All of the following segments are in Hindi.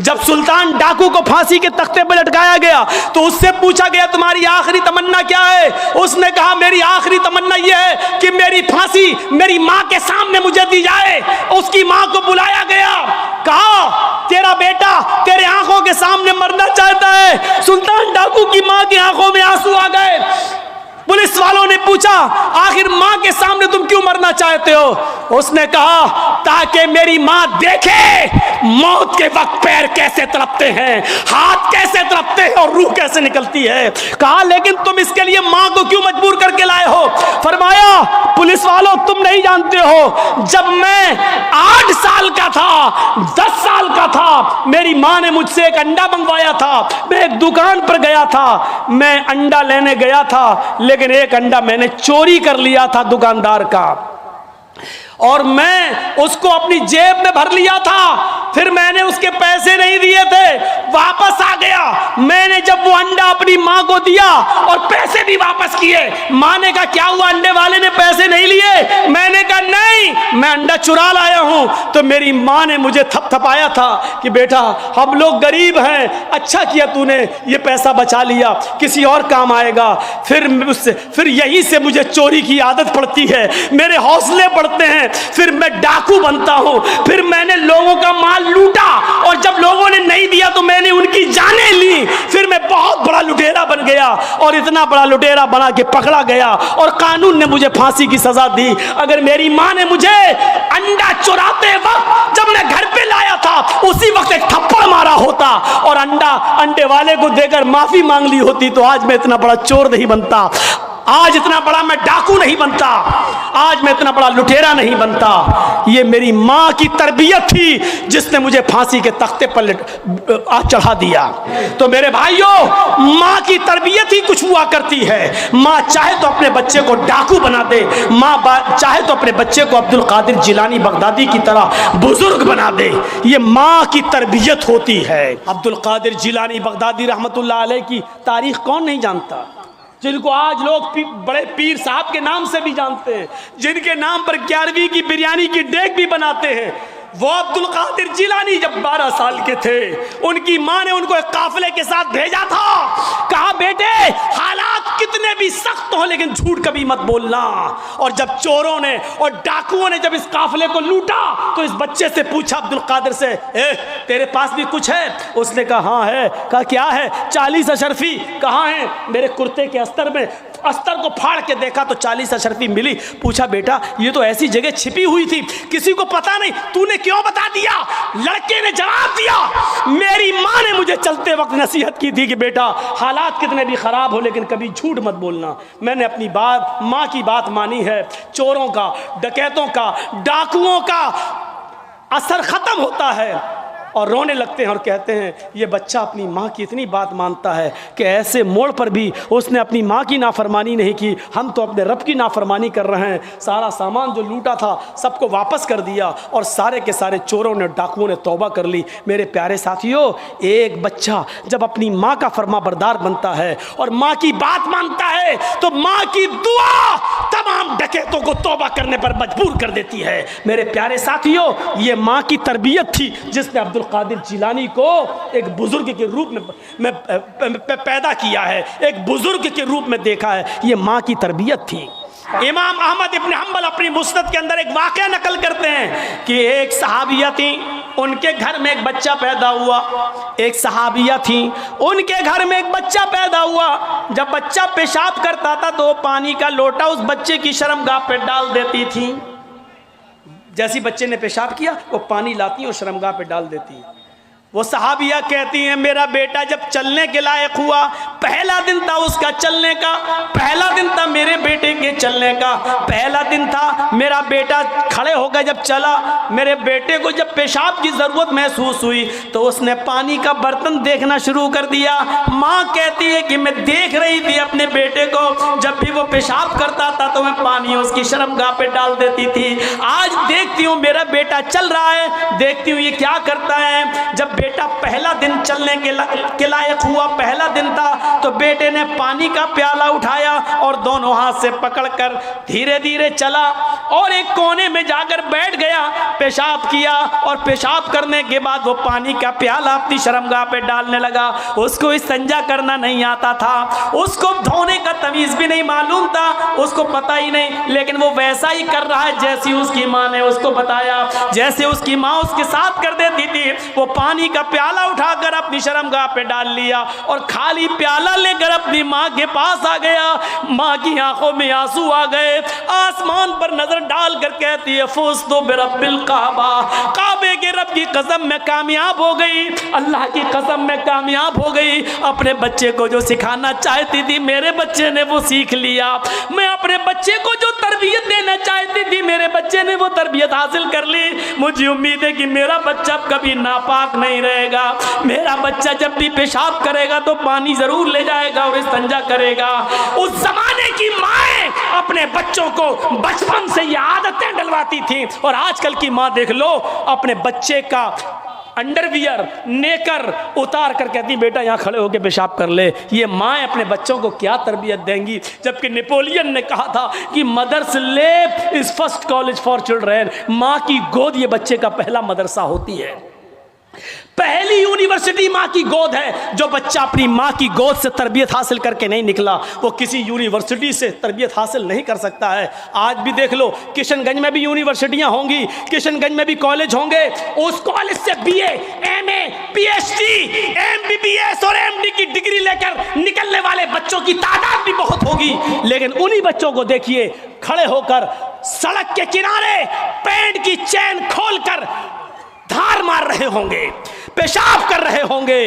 जब सुल्तान डाकू को फांसी के तख्ते पर लटकाया गया तो उससे पूछा गया तुम्हारी आखिरी तमन्ना क्या है। उसने कहा मेरी आखिरी तमन्ना यह है कि मेरी फांसी मेरी मां के सामने मुझे दी जाए। उसकी मां को बुलाया गया, कहा तेरा बेटा तेरे आंखों के सामने मरना चाहता है। सुल्तान डाकू की मां की आंखों में आंसू आ गए। पुलिस वालों ने पूछा आखिर मां के सामने तुम क्यों मरना चाहते हो। उसने कहा ताकि मेरी मां देखे मौत के वक्त पैर कैसे तड़पते हैं, हाथ कैसे तड़पते हैं और रूह कैसे निकलती है। कहा लेकिन तुम इसके लिए मां को क्यों मजबूर करके लाए हो। फरमाया पुलिस वालों तुम नहीं जानते हो, जब मैं 8 साल का था 10 साल का था मेरी मां ने मुझसे एक अंडा मंगवाया था। मैं एक दुकान पर गया था, मैं अंडा लेने गया था लेकिन एक अंडा मैंने चोरी कर लिया था दुकानदार का और मैं उसको अपनी जेब में भर लिया था। फिर मैंने उसके पैसे नहीं दिए थे, वापस आ गया। मैंने जब वो अंडा अपनी मां को दिया और पैसे भी वापस किए, मां ने कहा क्या हुआ अंडे वाले ने पैसे नहीं लिए। मैंने कहा नहीं मैं अंडा चुरा लाया हूं। तो मेरी मां ने मुझे थपथपाया था कि बेटा हम लोग गरीब हैं, अच्छा किया तूने ये पैसा बचा लिया, किसी और काम आएगा। फिर यहीं से मुझे चोरी की आदत पड़ती है, मेरे हौसले बढ़ते हैं, फिर मैं डाकू बनता हूं। फिर मैंने लोगों का माल लूटा और जब लोगों ने नहीं दिया तो मैंने उनकी जानें ली। फिर मैं बहुत बड़ा लुटेरा बन गया और इतना बड़ा लुटेरा बना के पकड़ा गया और कानून ने मुझे फांसी की सजा दी। अगर मेरी मां ने मुझे अंडा चुराते वक्त जब मैं घर पे लाया था उसी वक्त एक थप्पड़ मारा होता और अंडे वाले को देकर माफी मांग ली होती तो आज मैं इतना बड़ा चोर नहीं बनता, आज इतना बड़ा मैं डाकू नहीं बनता, आज मैं इतना बड़ा लुटेरा नहीं बनता। ये मेरी माँ की तरबियत थी जिसने मुझे फांसी के तख्ते पर चढ़ा दिया। तो मेरे भाइयों माँ की तरबियत ही कुछ हुआ करती है। माँ चाहे तो अपने बच्चे को डाकू बना दे, माँ चाहे तो अपने बच्चे को अब्दुल कादिर जिलानी बगदादी की तरह बुजुर्ग बना दे। ये माँ की तरबियत होती है। अब्दुल कादिर जिलानी बगदादी रहमतुल्लाह अलैह की तारीख कौन नहीं जानता, जिनको आज लोग बड़े पीर साहब के नाम से भी जानते हैं, जिनके नाम पर 11वीं की बिरयानी की डेग भी बनाते हैं। वो अब्दुल कादिर जिलानी जब 12 साल के थे उनकी मां ने उनको एक काफिले के साथ भेजा था, कहा बेटे हालात कितने भी सख्त हो लेकिन झूठ कभी मत बोलना। और जब चोरों ने और डाकुओं ने जब इस काफिले को लूटा तो इस बच्चे से पूछा अब्दुल कादिर से तेरे पास भी कुछ है। उसने कहा हाँ है। कहा क्या है। 40 अशरफी। कहाँ है। मेरे कुर्ते के अस्तर में। अस्तर को फाड़ के देखा तो 40 अशरफी मिली। पूछा बेटा ये तो ऐसी जगह छिपी हुई थी किसी को पता नहीं, तूने क्यों बता दिया। लड़के ने जवाब दिया मेरी मां ने मुझे चलते वक्त नसीहत की थी कि बेटा हालात कितने भी खराब हो लेकिन कभी झूठ मत बोलना। मैंने अपनी बात मां की बात मानी है। चोरों का, डकैतों का, डाकुओं का असर खत्म होता है और रोने लगते हैं और कहते हैं ये बच्चा अपनी माँ की इतनी बात मानता है कि ऐसे मोड़ पर भी उसने अपनी माँ की नाफरमानी नहीं की, हम तो अपने रब की नाफरमानी कर रहे हैं। सारा सामान जो लूटा था सबको वापस कर दिया और सारे के सारे चोरों ने डाकुओं ने तौबा कर ली। मेरे प्यारे साथियों एक बच्चा जब अपनी माँ का फरमा बरदार बनता है और माँ की बात मानता है तो माँ की दुआ तमाम डकैतों को तौबा करने पर मजबूर कर देती है। मेरे प्यारे साथियों ये माँ की तरबियत थी जिसने अब्दुल कादिर जिलानी को एक बुजुर्ग के रूप में पैदा किया है, एक बुजुर्ग के रूप में देखा है। ये माँ की तरबियत थी। इमाम अहमद इब्न हंबल अपनी मुस्नद के अंदर एक वाक़या नकल करते हैं कि एक सहाबिया थी, उनके घर में एक बच्चा पैदा हुआ। एक सहाबिया थी, उनके घर में एक बच्चा पैदा हुआ। जब बच्चा पेशाब करता था तो पानी का लोटा उस बच्चे की शर्मगाह पे डाल देती थी। जैसी बच्चे ने पेशाब किया वो पानी लाती और शर्मगाह पे डाल देती। वो सहाबिया कहती हैं मेरा बेटा जब चलने के लायक हुआ, पहला दिन था उसका चलने का, पहला दिन था मेरे बेटे के चलने का, पहला दिन था मेरा बेटा खड़े होकर जब चला, मेरे बेटे को जब पेशाब की ज़रूरत महसूस हुई तो उसने पानी का बर्तन देखना शुरू कर दिया। माँ कहती है कि मैं देख रही थी अपने बेटे को, जब भी वो पेशाब करता था तो मैं पानी उसकी शर्मगाह पे डाल देती थी। आज देखती हूँ मेरा बेटा चल रहा है, देखती हूँ ये क्या करता है। जब बेटा पहला दिन चलने के लायक हुआ, पहला दिन था, तो बेटे ने पानी का प्याला उठाया और दोनों हाथ से पकड़कर धीरे धीरे चला और एक कोने में जाकर बैठ गया। पेशाब किया और पेशाब करने के बाद वो पानी का प्याला अपनी शर्मगाह पे डालने लगा। उसको इस्तिंजा करना नहीं आता था, उसको धोने का तमीज़ भी नहीं मालूम था, उसको पता ही नहीं, लेकिन वो वैसा ही कर रहा है जैसी उसकी माँ ने उसको बताया। जैसे उसकी माँ उसके साथ कर देती थी, वो पानी का प्याला उठाकर अपनी शर्मगाह पे डाल लिया और खाली प्याला लेकर अपनी माँ के पास आ गया। माँ की आंखों में आंसू आ गए, आसमान पर नजर डालकर कहती है फुज़ तो बिरब्बिल काबा, काबे के रब की कसम में कामयाब हो गई, अल्लाह की कसम में कामयाब हो गई। अपने बच्चे को जो सिखाना चाहती थी मेरे बच्चे ने वो सीख लिया। मैं अपने बच्चे को जो तरबियत देना चाहती थी मेरे बच्चे ने वो तरबियत हासिल कर ली। मुझे उम्मीद है कि मेरा बच्चा कभी नापाक नहीं रहेगा, मेरा बच्चा जब भी पेशाब करेगा तो पानी जरूर ले जाएगा और इस्तिंजा करेगा। उस जमाने की माएँ अपने बच्चों को बचपन से ये आदतें डलवाती थी, और आजकल की माँ देख लो अपने बच्चे का अंडरवियर नेकर उतार कर कहती बेटा यहाँ खड़े होकर पेशाब कर ले। ये माँ अपने बच्चों को क्या तरबियत देंगी, जबकि नेपोलियन ने कहा था कि mother's lap is first college for children. माँ की गोद ये बच्चे का पहला मदरसा होती है, पहली यूनिवर्सिटी माँ की गोद है। जो बच्चा अपनी माँ की गोद से तरबियत हासिल करके नहीं निकला वो किसी यूनिवर्सिटी से तरबियत हासिल नहीं कर सकता है। आज भी देख लो किशनगंज में भी यूनिवर्सिटियाँ होंगी, किशनगंज में भी कॉलेज होंगे, उस कॉलेज से BA, MA, PhD, MBBS और MD की डिग्री लेकर निकलने वाले बच्चों की तादाद भी बहुत होगी। लेकिन उन्हीं बच्चों को देखिए खड़े होकर सड़क के किनारे पैंट की चैन खोलकर धार मार रहे होंगे, पेशाब कर रहे होंगे।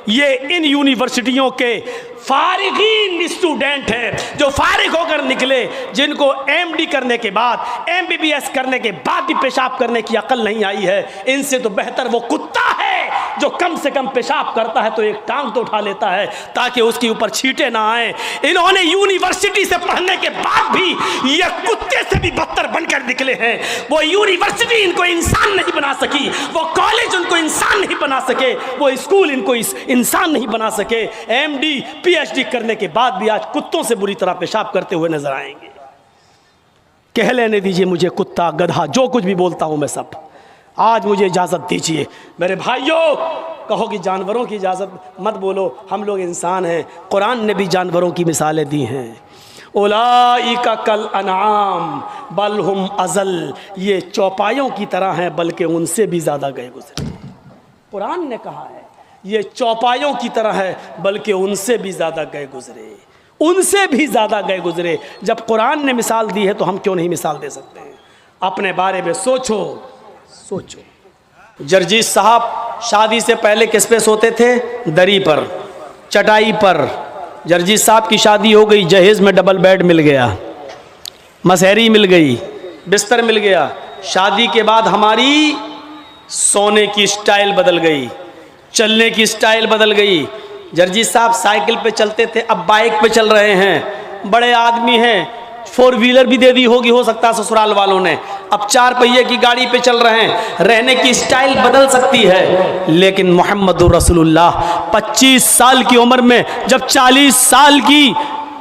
ये इन यूनिवर्सिटियों के फारिगीन स्टूडेंट हैं जो फारिग होकर निकले, जिनको MD करने के बाद MBBS करने के बाद भी पेशाब करने की अकल नहीं आई है। इनसे तो बेहतर वो कुत्ता है जो कम से कम पेशाब करता है तो एक टांग तो उठा लेता है ताकि उसके ऊपर छींटे ना आए। इन्होंने यूनिवर्सिटी से पढ़ने के बाद भी ये कुत्ते से भी बदतर बनकर निकले हैं। वो यूनिवर्सिटी इनको इंसान नहीं बना सकी, वो कॉलेज उनको इंसान नहीं बना सके, वो स्कूल इनको इंसान नहीं बना सके। MD PhD करने के बाद भी आज कुत्तों से बुरी तरह पेशाब करते हुए नजर आएंगे। कह लेने दीजिए मुझे कुत्ता गधा जो कुछ भी बोलता हूं मैं सब, आज मुझे इजाजत दीजिए। मेरे भाइयों कहो कि जानवरों की इजाजत मत बोलो, हम लोग इंसान हैं। कुरान ने भी जानवरों की मिसालें दी हैं। उलाइका कल अनाम बल हुम अजल, ये चौपायों की तरह हैं बल्कि उनसे भी ज़्यादा गए गुजरे। कुरान ने कहा है ये चौपायों की तरह है बल्कि उनसे भी ज़्यादा गए गुजरे, उनसे भी ज़्यादा गए गुजरे। जब कुरान ने मिसाल दी है तो हम क्यों नहीं मिसाल दे सकते हैं? अपने बारे में सोचो सोचो। जरजीत साहब शादी से पहले किस पे सोते थे? दरी पर, चटाई पर। जरजीत साहब की शादी हो गई, जहेज में डबल बेड मिल गया, मसहरी मिल गई, बिस्तर मिल गया। शादी के बाद हमारी सोने की स्टाइल बदल गई, चलने की स्टाइल बदल गई। जरजीत साहब साइकिल पे चलते थे, अब बाइक पे चल रहे हैं, बड़े आदमी हैं, 4 व्हीलर भी दे दी होगी हो सकता है ससुराल वालों ने, अब 4 पहिए की गाड़ी पे चल रहे हैं। रहने की स्टाइल बदल सकती है, लेकिन मोहम्मदुर रसूलुल्लाह 25 साल की उम्र में जब 40 साल की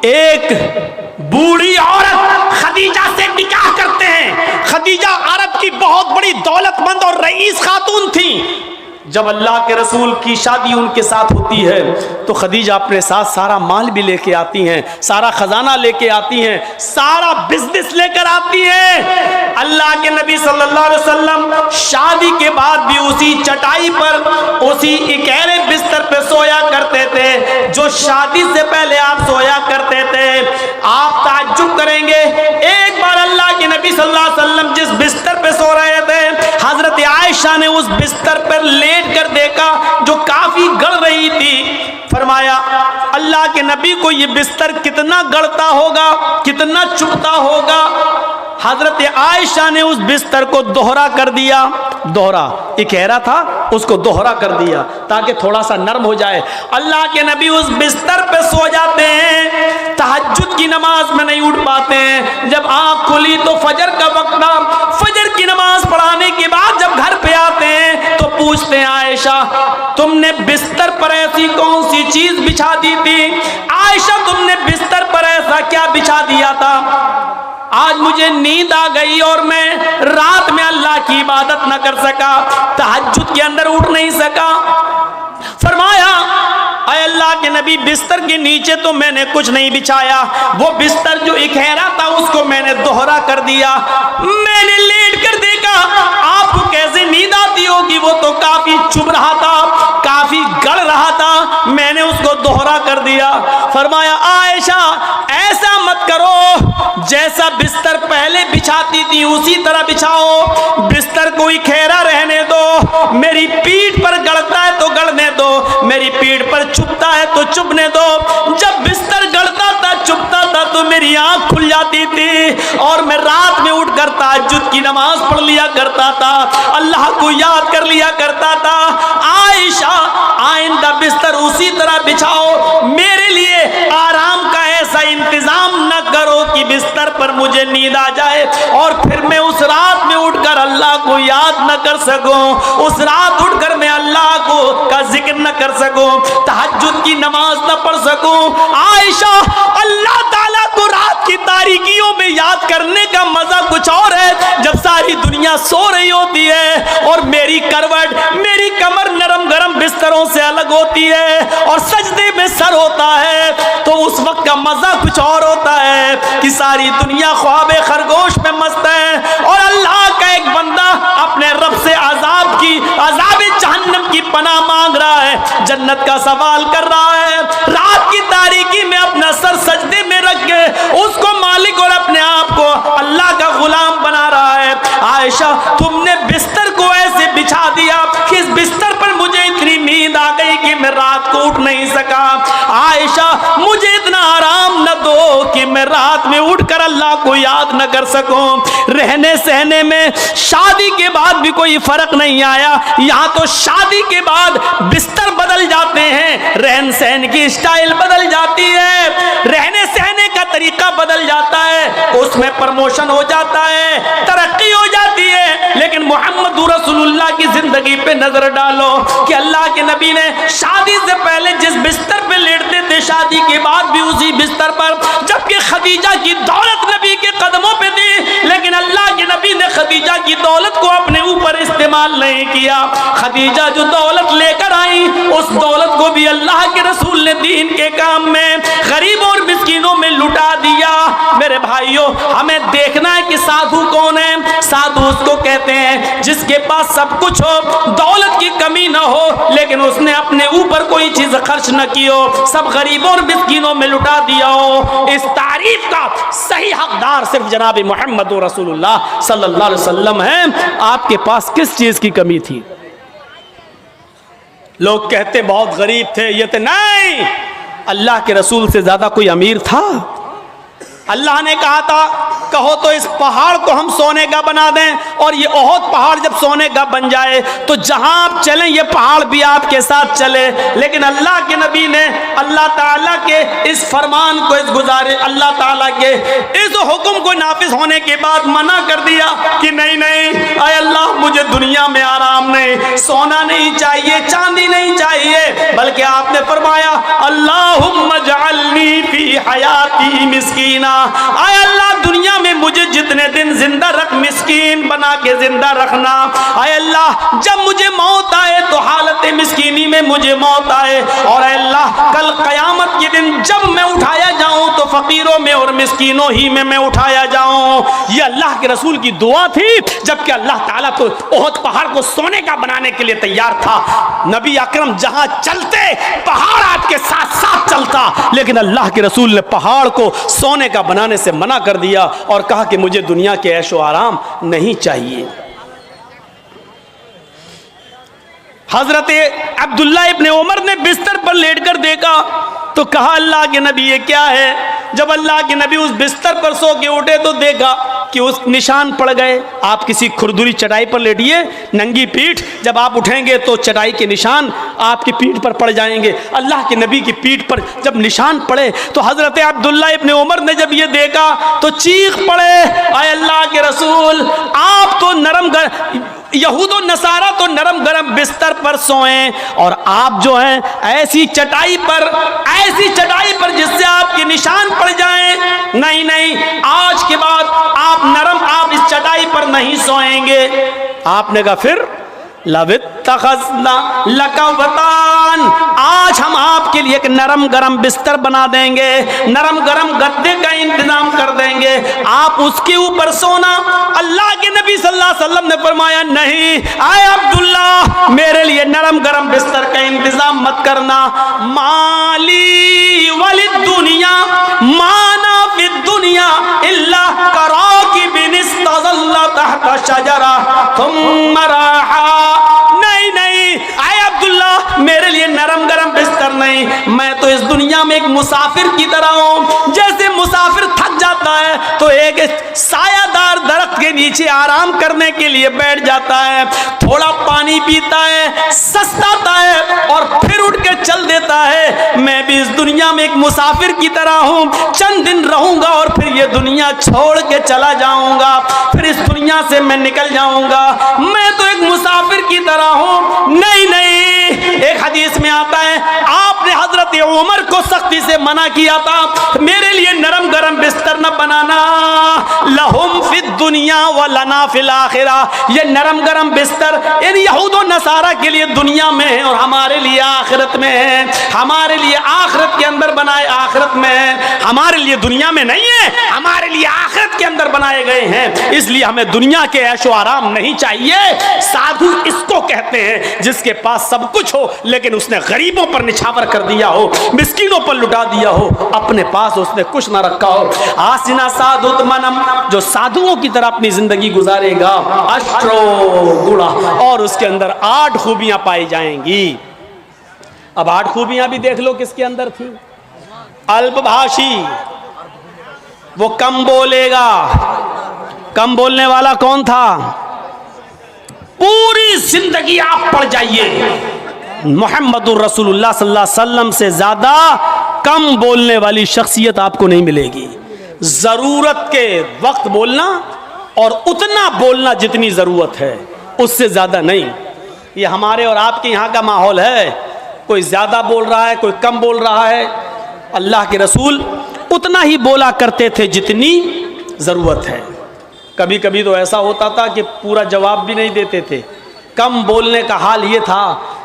एक बूढ़ी औरत खदीजा से निकाह करते हैं। खदीजा अरब की बहुत बड़ी दौलतमंद और रईस खातून थी। जब अल्लाह के रसूल की शादी उनके साथ होती है तो खदीजा अपने साथ सारा माल भी लेके आती हैं, सारा खजाना लेके आती हैं, सारा बिजनेस लेकर आती हैं। अल्लाह के नबी सल्लल्लाहु अलैहि वसल्लम शादी के बाद भी उसी चटाई पर, उसी इकहरे बिस्तर पे सोया करते थे जो शादी से पहले आप सोया करते थे। आप ताज्जुब करेंगे, एक बार अल्लाह के नबी सल्लल्लाहु अलैहि वसल्लम जिस बिस्तर पे सो रहे थे, हजरत आयशा ने उस बिस्तर पर लेट कर देखा जो काफी गड़ रही थी। फरमाया अल्लाह के नबी को ये बिस्तर कितना गड़ता होगा, कितना चुभता होगा। हजरत आयशा ने उस बिस्तर को दोहरा कर दिया, दोहरा इकहरा था उसको दोहरा कर दिया ताकि थोड़ा सा नरम हो जाए। अल्लाह के नबी उस बिस्तर पे सो जाते हैं, तहज्जुद की नमाज में नहीं उठ पाते हैं। जब आँख खुली तो फजर का वक्त था, फजर की नमाज पढ़ाने के बाद जब घर पे आते हैं तो पूछते हैं आयशा तुमने बिस्तर पर ऐसी कौन सी चीज बिछा दी थी? आयशा तुमने बिस्तर पर ऐसा क्या बिछा दिया था? आज मुझे नींद आ गई और मैं रात में अल्लाह की इबादत न कर सका, तहज्जुद के अंदर उठ नहीं सका। फरमाया ऐ अल्लाह के नबी, बिस्तर के नीचे तो मैंने कुछ नहीं बिछाया, वो बिस्तर जो इखेरा था उसको मैंने दोहरा कर दिया। मैंने लेट कर देखा, आपको कैसे नींद आती होगी, वो तो काफी चुभ रहा था, काफी गड़ रहा था, मैंने उसको दोहरा कर दिया। फरमाया आयशा ऐसा मत करो, जैसा बिस्तर पहले बिछाती थी उसी तरह बिछाओ, बिस्तर को इखेरा रहने दो, मेरी पीठ पर गड़ता है तो गड़ने दो, मेरी पीठ पर चुभता है तो चुभने दो। जब बिस्तर गड़ता था चुभता था तो मेरी आंख खुल जाती थी और मैं रात में उठ कर तहज्जुद की नमाज पढ़ लिया करता था, अल्लाह को याद कर लिया करता था। आयशा आइंदा बिस्तर उसी तरह बिछाओ, मेरे लिए आराम का ऐसा इंतजाम न करो कि बिस्तर पर मुझे नींद आ जाए और फिर मैं उस रात में उठकर अल्लाह को याद न कर सकूं, उस रात उठकर मैं अल्लाह को का जिक्र न कर सकूं, तहज्जुद की नमाज न पढ़ सकूं। आयशा अल्लाह ताला को रात की तारीकियों में याद करने का मजा कुछ और है, जब सारी दुनिया सो रही होती है और मेरी करवट, मेरी कमर नरम गरम बिस्तरों से अलग होती है और सजदे में सर होता है, तो उस वक्त का मजा कुछ और होता है कि सारी दुनिया ख्वाबे खरगोश में मस्त है और अल्लाह का एक बंदा अपने रब से अजाब जहन्नम की पनाह मांग रहा है, जन्नत का सवाल कर रहा है, रात की तारीकी में अपना सर सजदे में रख के उसको मालिक और अपने आप को अल्लाह का गुलाम बना रहा है। आयशा तुमने बिस्तर को ऐसे बिछा दिया कि इस बिस्तर पर मुझे इतनी नींद आ गई कि मैं रात को उठ नहीं सका। आयशा मुझे इतना आराम न दो कि मैं रात में उठकर अल्लाह को याद न कर सकूं। रहने सहने में शादी के बाद भी कोई फर्क नहीं आया, यहाँ तो शादी के बाद बिस्तर बदल जाते हैं, रहन सहन की स्टाइल बदल जाती है, रहने सहने का तरीका बदल जाता है, उसमें प्रमोशन हो जाता है, तरक्की हो जाती है। लेकिन मोहम्मद रसूलुल्लाह की जिंदगी पे नजर डालो कि अल्लाह के नबी ने शादी से पहले जिस बिस्तर पे लेटते थे शादी के बाद भी उसी बिस्तर पर, जबकि खदीजा की दौलत नबी के कदमों पे थी, लेकिन अल्लाह के नबी ने खदीजा की दौलत को अपने ऊपर इस्तेमाल नहीं किया। खदीजा जो दौलत लेकर आई उस दौलत को भी अल्लाह के रसूल ने दीन के काम में गरीबों और मिस्कीनों में लुटा दिया। मेरे भाइयों हमें देखना है कि साधु कौन है। साधु उसको कहते हैं जिसके पास सब कुछ हो, दौलत की कमी ना हो, लेकिन उसने अपने ऊपर कोई चीज खर्च न की हो, सब गरीबों और मिस्कीनों में लुटा दिया हो। इस तारीफ का सही हकदार सिर्फ जनाब मोहम्मद रसूलुल्लाह सल्लल्लाहु अलैहि वसल्लम है। आपके पास किस चीज की कमी थी? लोग कहते बहुत गरीब थे, ये थे, नहीं, अल्लाह के रसूल से ज्यादा कोई अमीर था? अल्लाह ने कहा था कहो तो इस पहाड़ को हम सोने का बना दें, और ये ओहद पहाड़ जब सोने का बन जाए तो जहां आप चलें ये पहाड़ भी आपके साथ चले। लेकिन अल्लाह के नबी ने अल्लाह ताला के इस फरमान को, इस गुजारे अल्लाह ताला के इस हुक्म को नाफिज होने के बाद मना कर दिया कि नहीं नहीं, अय अल्लाह मुझे दुनिया में आराम नहीं, सोना नहीं चाहिए, चांदी नहीं चाहिए, बल्कि आपने फरमाया अल्लाहुम्मा जअलनी फी हयाती मिस्कीना, आय अल्लाह दुनिया में मुझे जितने दिन जिंदा रख, मिस्कीन बना के जिंदा रखना। आय अल्लाह जब मुझे मौत आए तो हालत मिस्कीनी में मुझे मौत आए, और अल्लाह कल कयामत के दिन जब मैं उठाया जाऊं तो फकीरों में और मिस्कीनों ही में मैं उठाया जाऊं। ये अल्लाह के रसूल की दुआ थी, जबकि अल्लाह ताला तो ओहद पहाड़ को सोने का बनाने के लिए तैयार था। नबी अकरम जहां चलते पहाड़ आपके साथ साथ चलता, लेकिन अल्लाह के रसूल ने पहाड़ को सोने का बनाने से मना कर दिया और कहा कि मुझे दुनिया के ऐशो आराम नहीं चाहिए। हजरत अब्दुल्ला इब्ने उमर ने बिस्तर पर लेटकर देखा तो कहा अल्लाह के नबी ये क्या है? जब अल्लाह के नबी उस बिस्तर पर सो के उठे तो देखा कि उस निशान पड़ गए। आप किसी खुरदुरी चटाई पर लेटिए, नंगी पीठ, जब आप उठेंगे तो चटाई के निशान आपकी पीठ पर पड़ जाएंगे। अल्लाह के नबी की पीठ पर जब निशान पड़े तो हजरत अब्दुल्ला इब्न उमर ने जब ये देखा तो चीख पड़े, आए अल्लाह के रसूल, आप तो यहूदो नसारा तो नरम गरम बिस्तर पर सोएं और आप जो हैं ऐसी चटाई पर जिससे आपके निशान पड़ जाएं। नहीं नहीं, आज के बाद आप इस चटाई पर नहीं सोएंगे। आपने कहा फिर लवित्तखज़ना लकवतान, आज हम आपके लिए एक नरम गरम बिस्तर बना देंगे, नरम गरम गद्दे का इंतजाम कर देंगे, आप उसके ऊपर सोना। अल्लाह के नबी सल्लल्लाहु अलैहि वसल्लम ने फरमाया नहीं, आए अब्दुल्ला, मेरे लिए नरम गरम बिस्तर का इंतजाम मत करना। माली वलिद दुनिया माना फिद दुनिया इल्ला कराकिबिन इस्तज़ल्ला तहता शजरा थुम्मा राहा। नहीं, आए अब्दुल्ला, मेरे लिए नरम गरम बिस्तर नहीं, मैं तो इस दुनिया में एक मुसाफिर की तरह हूं। जैसे मुसाफिर थक जाता है तो एक सायादार दरख्त के नीचे आराम करने के लिए बैठ जाता है, थोड़ा पानी पीता है, सस्ताता है और फिर उठ के चल देता है। मैं भी इस दुनिया में एक मुसाफिर की तरह हूं, चंद दिन रहूंगा और फिर ये दुनिया छोड़ के चला जाऊंगा, फिर इस दुनिया से मैं निकल जाऊंगा। मैं तो एक मुसाफिर की तरह हूं। नहीं, एक हदीस में आता है आपने हजरत उमर को सख्ती से मना किया था, मेरे लिए नरम गरम बिस्तर न बनाना। लहुम फिद दुनिया व लना फिल आखिरा, ये नरम गरम बिस्तर इन यहूदो नसारा के लिए दुनिया में है और हमारे लिए आखिरत में है। हमारे लिए आखिरत के अंदर बनाए, आखिरत में है, हमारे लिए दुनिया में नहीं है, हमारे लिए आखिरत के अंदर बनाए गए हैं। इसलिए हमें दुनिया के ऐशो आराम नहीं चाहिए। साधु इसको कहते हैं जिसके पास सब कुछ हो लेकिन उसने गरीबों पर निछावर कर दिया हो, मिस्कीनों पर लुटा दिया हो, अपने पास उसने कुछ ना रखा हो। आसिना साधुत मनम, जो साधुओं की तरह अपनी जिंदगी गुजारेगा, अष्ट्रो गुणा, और उसके अंदर 8 खूबियां पाई जाएंगी। अब 8 खूबियां भी देख लो किसके अंदर थी। अल्पभाषी, वो कम बोलेगा। कम बोलने वाला कौन था? पूरी जिंदगी आप पढ़ जाइए, मुहम्मदुर रसूलुल्लाह सल्लल्लाहु अलैहि वसल्लम से ज्यादा कम बोलने वाली शख्सियत आपको नहीं मिलेगी। जरूरत के वक्त बोलना और उतना बोलना जितनी जरूरत है, उससे ज्यादा नहीं। ये हमारे और आपके यहाँ का माहौल है, कोई ज्यादा बोल रहा है, कोई कम बोल रहा है। अल्लाह के रसूल उतना ही बोला करते थे जितनी जरूरत है। कभी कभी तो ऐसा होता था कि पूरा जवाब भी नहीं देते थे। कम बोलने का हाल ये था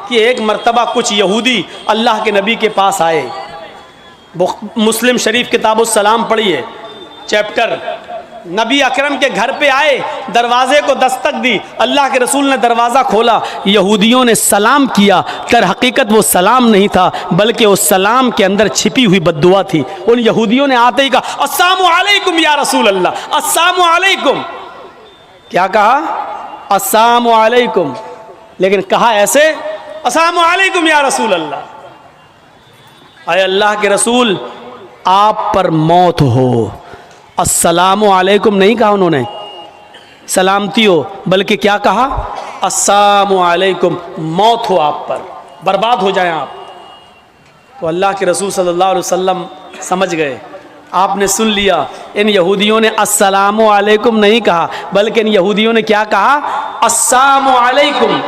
कि एक मर्तबा कुछ यहूदी अल्लाह के नबी के पास आए। मुस्लिम शरीफ किताबुस्सलाम पढ़िए चैप्टर। नबी अकरम के घर पे आए, दरवाजे को दस्तक दी, अल्लाह के रसूल ने दरवाज़ा खोला, यहूदियों ने सलाम किया। तर हकीकत वो सलाम नहीं था बल्कि उस सलाम के अंदर छिपी हुई बद्दुआ थी। उन यहूदियों ने आते ही कहा अस्सलामु अलैकुम या रसूल अल्लाह, अस्सलामु अलैकुम। क्या कहा? अस्सलामु अलैकुम, लेकिन कहा ऐसे, अस्सलामु अलैकुम या रसूल अल्लाह। अरे अल्लाह के रसूल, आप पर मौत हो। अस्सलामु अलैकुम नहीं कहा उन्होंने, सलामती हो, बल्कि क्या कहा? अस्सलामु अलैकुम, मौत हो आप पर, बर्बाद हो जाएं आप। तो अल्लाह के रसूल सल्लल्लाहु अलैहि वसल्लम समझ गए, आपने सुन लिया। इन यहूदियों ने अस्सलामु अलैकुम नहीं कहा बल्कि इन यहूदियों ने क्या कहा? अस्सलामु अलैकुम।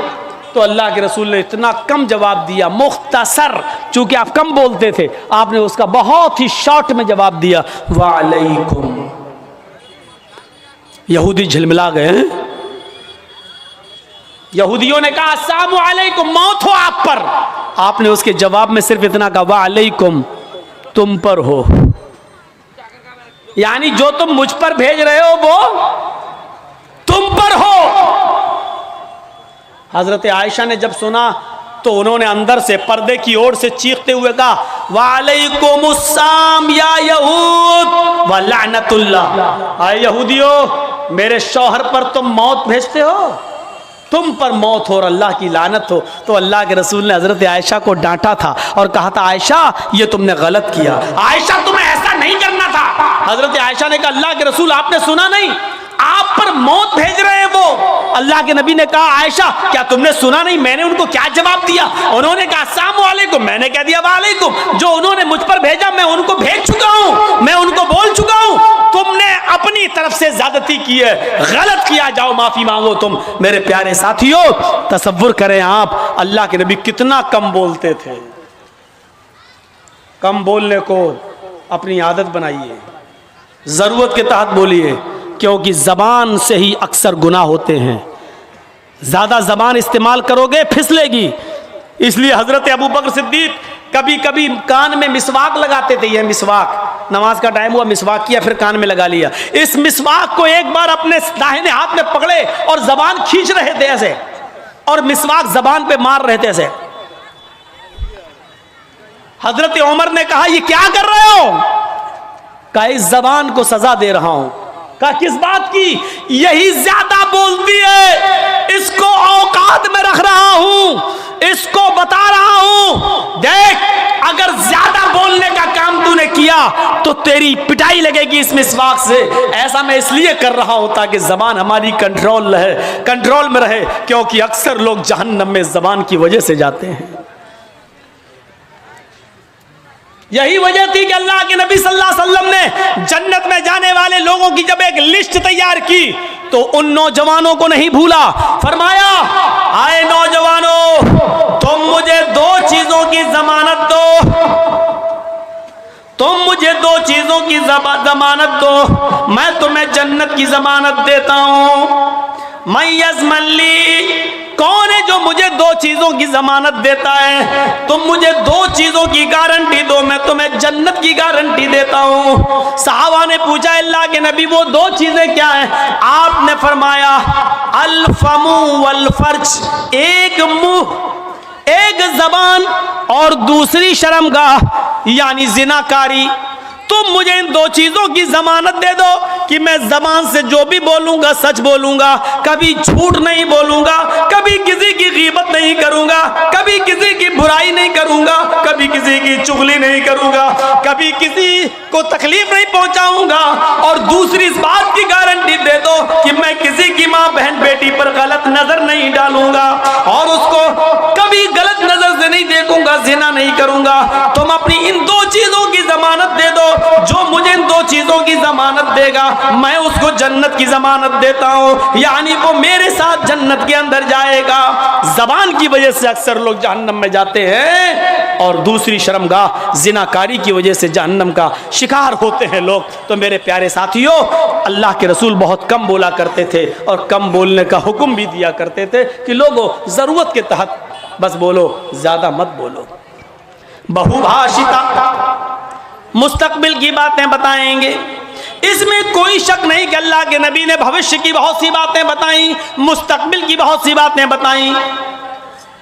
तो अल्लाह के रसूल ने इतना कम जवाब दिया, मुख्तसर, चूंकि आप कम बोलते थे, आपने उसका बहुत ही शॉर्ट में जवाब दिया, वालेकुम। यहूदी झिलमिला गए। यहूदियों ने कहा अस्सलामु अलैकुम, मौत हो आप पर। आपने उसके जवाब में सिर्फ इतना कहा, वालेकुम, तुम पर हो, यानी जो तुम मुझ पर भेज रहे हो वो तुम पर हो। हजरत आयशा ने जब सुना तो उन्होंने अंदर से पर्दे की ओर से चीखते हुए कहा, वालेकुमुस्सलाम या यहूद व लानतुल्लाह। आए यहूदियों, मेरे शौहर पर तुम मौत भेजते हो, तुम पर मौत हो और अल्लाह की लानत हो। तो अल्लाह के रसूल ने हजरत आयशा को डांटा था और कहा था, आयशा ये तुमने गलत किया, आयशा तुम्हें ऐसा नहीं करना था। हजरत आयशा ने कहा, अल्लाह के रसूल आपने सुना नहीं? आप पर मौत भेज रहे हैं वो। अल्लाह के नबी ने कहा आयशा क्या तुमने सुना नहीं मैंने उनको क्या जवाब दिया? उन्होंने कहा अस्सलाम वालेकुम, मैंने कह दिया वालेकुम। जो उन्होंने मुझ पर भेजा मैं उनको भेज चुका हूं, मैं उनको बोल चुका हूं। तुमने अपनी तरफ से ज्यादती की है, गलत किया, जाओ माफी मांगो तुम। मेरे प्यारे साथियों, तसव्वुर करें आप अल्लाह के नबी कितना कम बोलते थे। कम बोलने को अपनी आदत बनाइए, जरूरत के तहत बोलिए, क्योंकि जबान से ही अक्सर गुनाह होते हैं। ज्यादा जबान इस्तेमाल करोगे फिसलेगी। इसलिए हजरत अबू बकर सिद्दीक कभी कभी कान में मिसवाक लगाते थे। यह मिसवाक, नमाज का टाइम हुआ, मिसवाक किया, फिर कान में लगा लिया। इस मिसवाक को एक बार अपने दाहिने हाथ में पकड़े और जबान खींच रहे थे ऐसे, और मिसवाक जबान पे मार रहे थे ऐसे। हजरत उमर ने कहा ये क्या कर रहे हो? कहा इस जबान को सजा दे रहा हूं। कहा किस बात की? यही ज्यादा बोलती है, इसको औकात में रख रहा हूं, इसको बता रहा हूं देख अगर ज्यादा बोलने का काम तूने किया तो तेरी पिटाई लगेगी इस मिसवाक से। ऐसा मैं इसलिए कर रहा हूं ताकि जबान हमारी कंट्रोल में रहे, क्योंकि अक्सर लोग जहन्नम में जबान की वजह से जाते हैं। यही वजह थी कि अल्लाह के नबी सल्लल्लाहु अलैहि वसल्लम ने जन्नत में जाने वाले लोगों की जब एक लिस्ट तैयार की तो उन नौजवानों को नहीं भूला। फरमाया आए नौजवानों, तुम मुझे दो चीजों की जमानत दो, तुम मुझे दो चीजों की जमानत दो, मैं तुम्हें जन्नत की जमानत देता हूं। मय्यज़मली, कौन है जो मुझे दो चीजों की जमानत देता है? तुम मुझे दो चीजों की गारंटी दो, मैं तुम्हें जन्नत की गारंटी देता हूं। सहाबा ने पूछा अल्लाह के नबी वो दो चीजें क्या हैं? आपने फरमाया अल फमु वल फर्ज, एक मुंह, एक जबान और दूसरी शर्मगाह यानी जिनाकारी। तुम मुझे इन दो चीजों की जमानत दे दो कि मैं जबान से जो भी बोलूंगा सच बोलूंगा, कभी झूठ नहीं बोलूंगा, कभी किसी की गीबत नहीं करूंगा, कभी किसी की बुराई नहीं करूंगा, कभी किसी की चुगली नहीं करूंगा, कभी किसी को तकलीफ नहीं पहुंचाऊंगा। और दूसरी इस बात की गारंटी दे दो कि मैं किसी की माँ बहन बेटी पर गलत नजर नहीं डालूंगा और उसको कभी गलत नजर से नहीं देखूंगा, जिना नहीं करूंगा। तुम अपनी इन दो चीजों की जमानत दे दो, जो मुझे इन दो चीजों की जमानत देगा मैं उसको जन्नत की जमानत देता हूं, यानी वो मेरे साथ जन्नत के अंदर जाएगा। जबान की वजह से अक्सर लोग जहन्नम में जाते हैं और दूसरी शर्मगाह जिनाकारी की वजह से जहन्नम का शिकार होते हैं लोग। तो मेरे प्यारे साथियों, अल्लाह के रसूल बहुत कम बोला करते थे और कम बोलने का हुक्म भी दिया करते थे कि लोगों जरूरत के तहत बस बोलो, ज्यादा मत बोलो। बहुभाषिता, मुस्तकबिल की बातें बताएंगे, इसमें कोई शक नहीं कि अल्लाह के नबी ने भविष्य की बहुत सी बातें बताई, मुस्तकबिल की बहुत सी बातें बताई।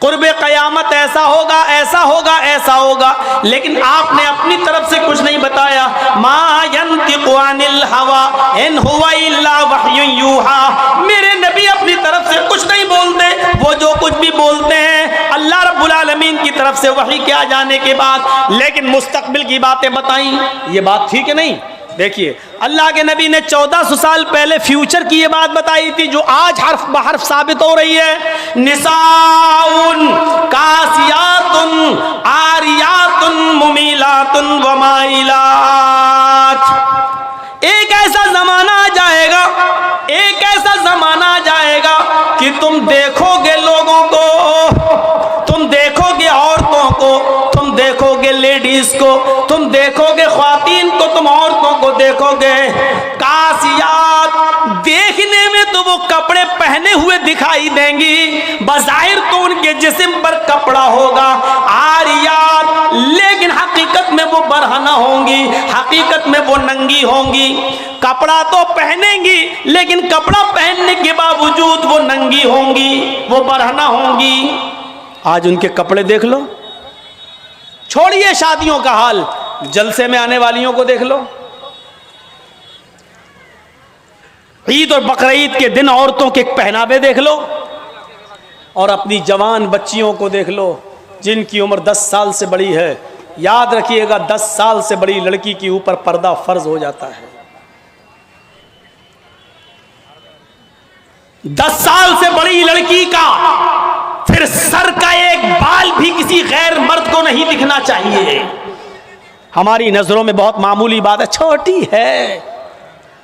कुर्बे क़यामत ऐसा होगा, ऐसा होगा, ऐसा होगा, लेकिन आपने अपनी तरफ से कुछ नहीं बताया। मा यंतिक़ु अनिल हवा इन हुवा इल्ला वह्युन यूहा, मेरे नबी अपनी तरफ से कुछ नहीं बोलते, वो जो कुछ भी बोलते हैं अल्लाह रब्बुल आलमीन की तरफ से वही के आ जाने के बाद। लेकिन मुस्तकबिल की बातें बताई, ये बात ठीक है नहीं? देखिए अल्लाह के नबी ने 1400 साल पहले फ्यूचर की ये बात बताई थी जो आज हर्फ बहर्फ साबित हो रही है। निसाउन कासियातुन आरियातुन मुमीलातुन वमाइलात। एक ऐसा जमाना आ जाएगा, एक ऐसा जमाना आ जाएगा कि तुम देखोगे लोगों को, तुम देखोगे औरतों को, तुम देखोगे लेडीज को, तुम देखोगे ख्वातीन को, तुम औरतों को देखोगे कासियात, देखने में तो वो कपड़े पहने हुए दिखाई देंगी, बज़ाहिर तो उनके जिस्म पर कपड़ा होगा। आरियात, लेकिन हकीकत में वो बरहना होंगी, हकीकत में वो नंगी होंगी। कपड़ा तो पहनेंगी लेकिन कपड़ा पहनने के बावजूद वो नंगी होंगी, वो बरहना होंगी। आज उनके कपड़े देख लो, छोड़िए शादियों का हाल, जलसे में आने वालियों को देख लो। ईद और बकरीद के दिन औरतों के पहनावे देख लो और अपनी जवान बच्चियों को देख लो जिनकी उम्र 10 साल से बड़ी है। याद रखिएगा 10 साल से बड़ी लड़की के ऊपर पर्दा फर्ज हो जाता है। 10 साल से बड़ी लड़की का फिर सर का एक बाल भी किसी गैर मर्द को नहीं दिखना चाहिए। हमारी नजरों में बहुत मामूली बात है, छोटी है।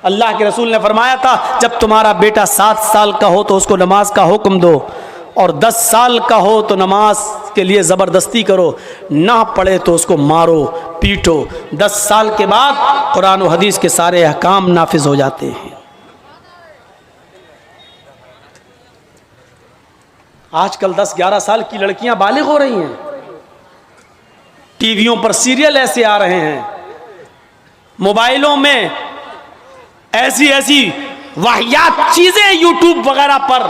अल्लाह के रसूल ने फरमाया था, जब तुम्हारा बेटा 7 साल का हो तो उसको नमाज का हुक्म दो, और 10 साल का हो तो नमाज के लिए ज़बरदस्ती करो, ना पढ़े तो उसको मारो पीटो। 10 साल के बाद कुरान और हदीस के सारे अहकाम नाफिज हो जाते हैं। आजकल 10-11 साल की लड़कियां बालिग हो रही हैं। टीवियों पर सीरियल ऐसे आ रहे हैं, मोबाइलों में ऐसी ऐसी वाहियात चीजें यूट्यूब वगैरह पर,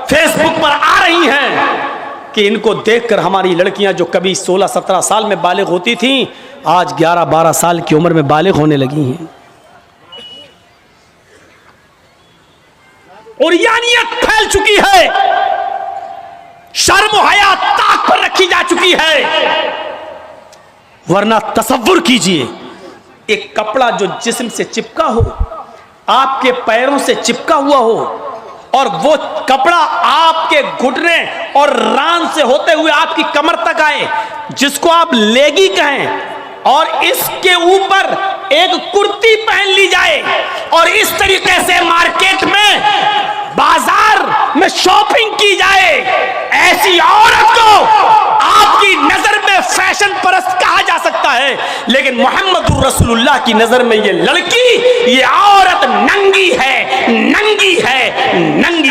फेसबुक पर आ रही हैं कि इनको देखकर हमारी लड़कियां जो कभी 16-17 साल में बालिग होती थीं, आज 11-12 साल की उम्र में बालिग होने लगी हैं। और यानियत फैल चुकी है, शर्म हया ताक पर रखी जा चुकी है। वरना तसव्वुर कीजिए, एक कपड़ा जो जिस्म से चिपका हो, आपके पैरों से चिपका हुआ हो, और वो कपड़ा आपके घुटने और रान से होते हुए आपकी कमर तक आए, जिसको आप लेगी कहें, और इसके ऊपर एक कुर्ती पहन ली जाए और इस तरीके से मार्केट में, बाजार में शॉपिंग की जाए, ऐसी औरत को आपकी नजर में फैशन परस्त कहा जा सकता है। लेकिन मोहम्मदुर रसूलुल्लाह की नजर में ये लड़की, ये औरत नंगी है, नंगी है, नंगी